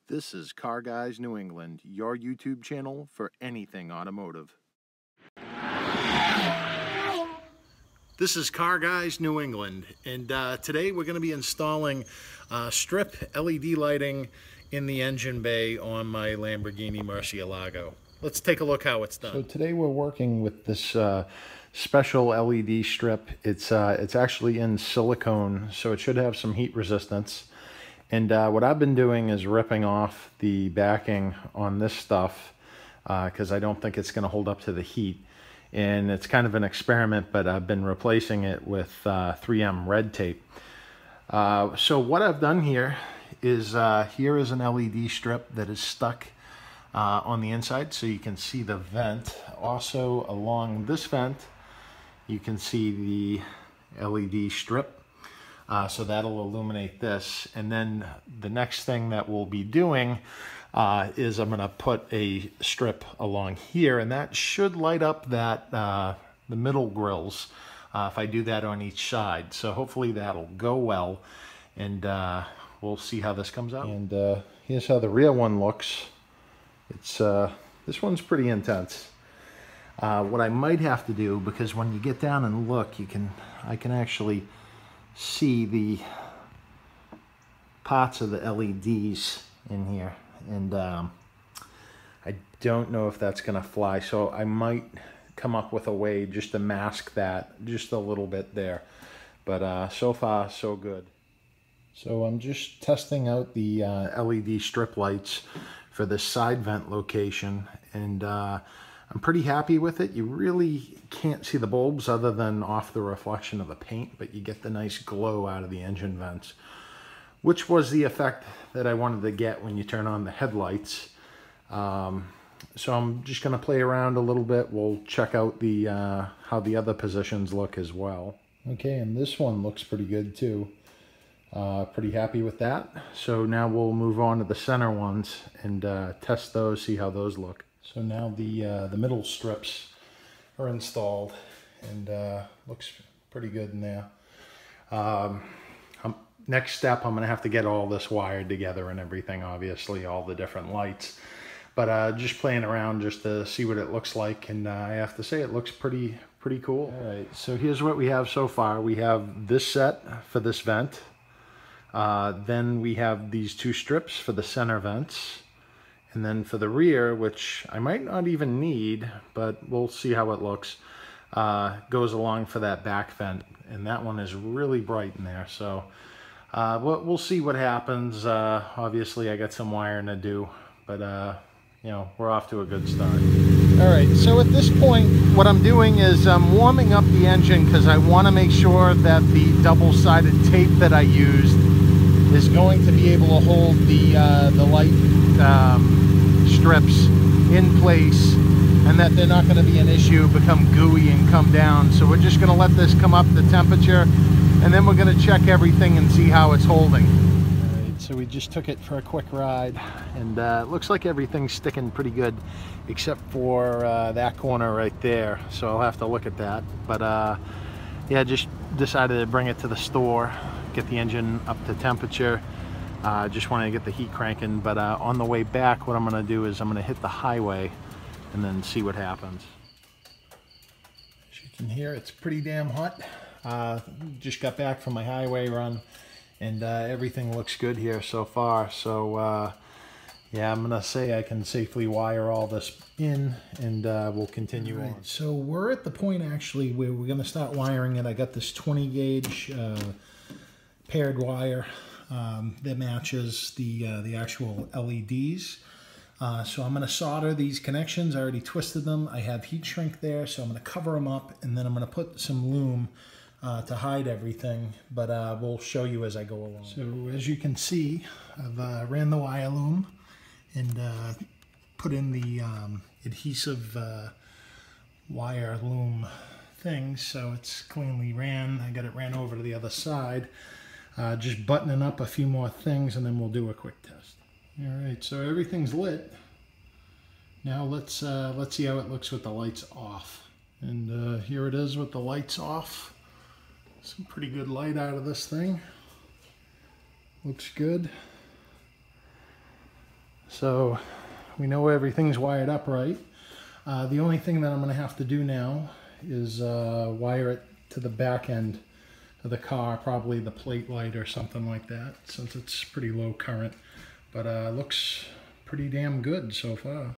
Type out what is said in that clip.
This is Car Guys New England, your YouTube channel for anything automotive. This is Car Guys New England, and today we're going to be installing strip LED lighting in the engine bay on my Lamborghini Murcielago. Let's take a look how it's done. So today we're working with this special LED strip. It's actually in silicone, so it should have some heat resistance. And what I've been doing is ripping off the backing on this stuff because I don't think it's going to hold up to the heat. And it's kind of an experiment, but I've been replacing it with 3M red tape. So what I've done here is here is an LED strip that is stuck on the inside, so you can see the vent. Also along this vent, you can see the LED strip. So that'll illuminate this. And then the next thing that we'll be doing is I'm going to put a strip along here, and that should light up that the middle grills if I do that on each side. So hopefully that'll go well, and we'll see how this comes out. And here's how the rear one looks. It's this one's pretty intense. What I might have to do, because when you get down and look, I can actually see the parts of the LEDs in here, and I don't know if that's gonna fly, so I might come up with a way just to mask that just a little bit there, but so far so good. So I'm just testing out the LED strip lights for this side vent location, and I'm pretty happy with it. You really can't see the bulbs other than off the reflection of the paint, but you get the nice glow out of the engine vents, which was the effect that I wanted to get when you turn on the headlights. So I'm just going to play around a little bit. We'll check out the how the other positions look as well. Okay, and this one looks pretty good too. Pretty happy with that. So now we'll move on to the center ones and test those, see how those look. So now the middle strips are installed, and looks pretty good in there. Next step, I'm going to have to get all this wired together and everything, obviously, all the different lights. But just playing around just to see what it looks like, and I have to say it looks pretty cool. All right, so here's what we have so far. We have this set for this vent. Then we have these two strips for the center vents. And then for the rear, which I might not even need, but we'll see how it looks, goes along for that back vent. And that one is really bright in there. So we'll see what happens. Obviously, I got some wiring to do, but you know, we're off to a good start. All right, so at this point, what I'm doing is I'm warming up the engine because I want to make sure that the double-sided tape that I used is going to be able to hold the light strips in place, and that they're not going to be an issue, become gooey and come down. So we're just going to let this come up to temperature, and then we're going to check everything and see how it's holding. All right, so we just took it for a quick ride, and it looks like everything's sticking pretty good except for that corner right there, so I'll have to look at that. But yeah, just decided to bring it to the store, get the engine up to temperature. Just wanted to get the heat cranking, but on the way back, what I'm going to do is I'm going to hit the highway and then see what happens. As you can hear, it's pretty damn hot. Just got back from my highway run, and everything looks good here so far. So yeah, I'm going to say I can safely wire all this in, and we'll continue on. So we're at the point actually where we're going to start wiring it. I got this 20 gauge paired wire that matches the actual LEDs. So I'm going to solder these connections. I already twisted them. I have heat shrink there, so I'm going to cover them up, and then I'm going to put some loom to hide everything, but we'll show you as I go along. So as you can see, I've ran the wire loom and put in the adhesive wire loom thing, so it's cleanly ran. I got it ran over to the other side. Just buttoning up a few more things, and then we'll do a quick test. All right, so everything's lit. Now let's see how it looks with the lights off. And here it is with the lights off. Some pretty good light out of this thing. Looks good. So we know everything's wired up right. The only thing that I'm going to have to do now is wire it to the back end of the car, probably the plate light or something like that, since it's pretty low current. But looks pretty damn good so far.